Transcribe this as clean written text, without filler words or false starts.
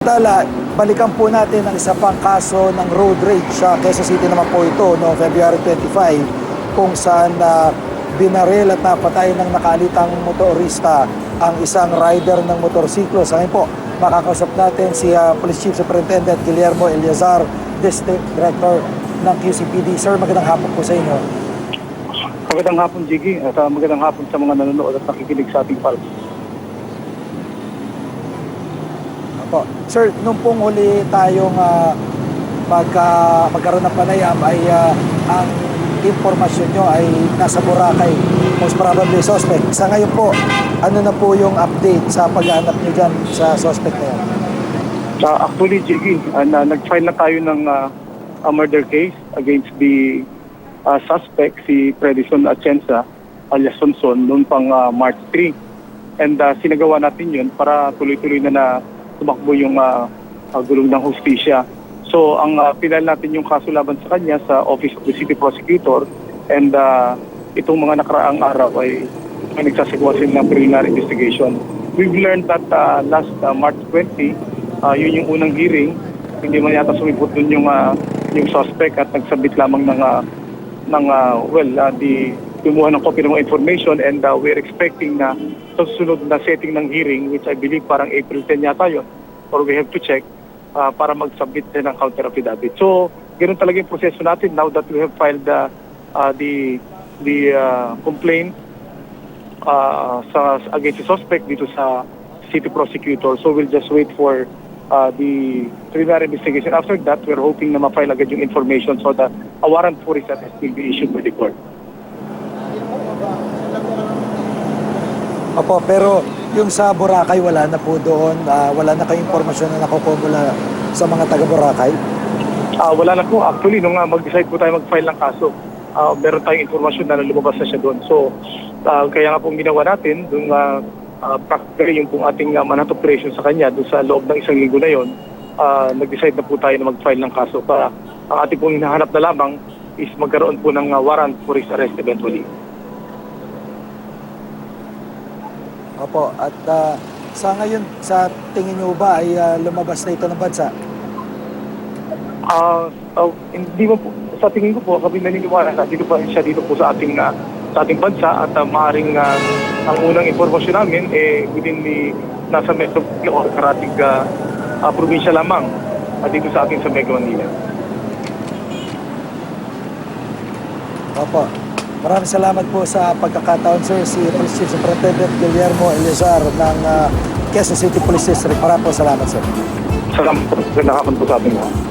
Tala, balikan po natin ang isa pang kaso ng road rage sa Quezon City naman po ito, no, February 25, kung saan binaril at napatay ng nakalitang motorista ang isang rider ng motorsiklo. Sa akin po, makakausap natin si Police Chief Superintendent Guillermo Eleazar, District Director ng QCPD. Sir, magandang hapon po sa inyo. Magandang hapon, Jiggy, at magandang hapon sa mga nanonood at nakikinig sa ating pulse. Po. Sir, nung pong huli tayong magkaroon ng panayam ay ang informasyon nyo ay nasa Boracay, most probably suspect. Sa ngayon po, ano na po yung update sa paghahanap nyo dyan sa suspect na yan? Actually, Jiggy, nag-file na tayo ng murder case against the suspect, si Predison Atienza alias Sonson, noon pang March 3. And sinagawa natin yun para tuloy-tuloy na tumakbo yung gulong ng hustisya. So, ang pinal natin yung kaso laban sa kanya sa Office of the City Prosecutor, and itong mga nakaraang araw ay nagsasagawa sila ng preliminary investigation. We've learned that last March 20, yun yung unang hearing, hindi man yata sumipot dun yung suspect at nagsabit lamang kumuha ng copy ng mga information, and we're expecting na sa susunod na setting ng hearing, which I believe parang April 10 yata yun, or we have to check para mag-submit din ng counter affidavit. So, ganoon talaga yung proseso natin now that we have filed the complaint against the suspect dito sa city prosecutor. So, we'll just wait for the preliminary investigation. After that, we're hoping na ma-file agad yung information so that a warrant for his arrest will be issued by the court. Opo, pero yung sa Boracay, wala na po doon, wala na kayong informasyon na nakukuha mula sa mga taga Boracay? Wala na po. Actually, nung mag-decide po tayo mag-file ng kaso, meron tayong informasyon na lumabas na siya doon. So, kaya nga pong ginawa natin, doon practically yung pong ating manhunt operation sa kanya, doon sa loob ng isang linggo na yon, nag-decide na po tayo na mag-file ng kaso para ang ating pong hinahanap na lamang is magkaroon po ng warrant for his arrest eventually. Opo, at sa ngayon, sa tingin nyo ba ay lumabas na ito ng bansa? Hindi mo po, sa tingin ko po, kami naniniwala na dito pa siya dito po sa ating bansa, at maaaring ang unang informasyon namin within the nasa Metro o karating probinsya lamang dito sa ating sa Mega Manila. Opo. Maraming salamat po sa pagkakataon, sir. Si Police Chief Superintendent Guillermo Eleazar ng Quezon City Police District. Maraming po salamat, sir. Salamat po. Nakakapon po sa ating mga.